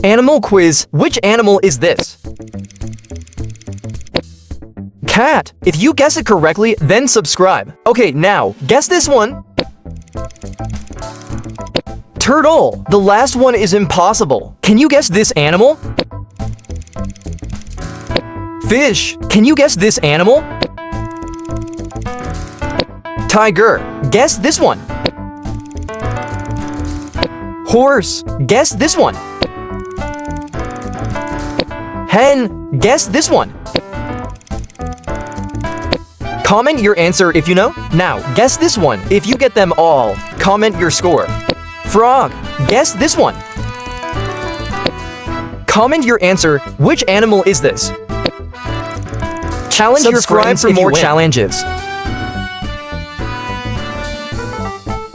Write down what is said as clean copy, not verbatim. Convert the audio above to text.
Animal quiz. Which animal is this? Cat. If you guess it correctly, then subscribe. Okay, now, guess this one. Turtle. The last one is impossible. Can you guess this animal? Fish. Can you guess this animal? Tiger. Guess this one. Horse. Guess this one. Hen. Guess this one. Comment your answer if you know. Now, guess this one. If you get them all, comment your score. Frog. Guess this one. Comment your answer. Which animal is this? Challenge your friends for more challenges.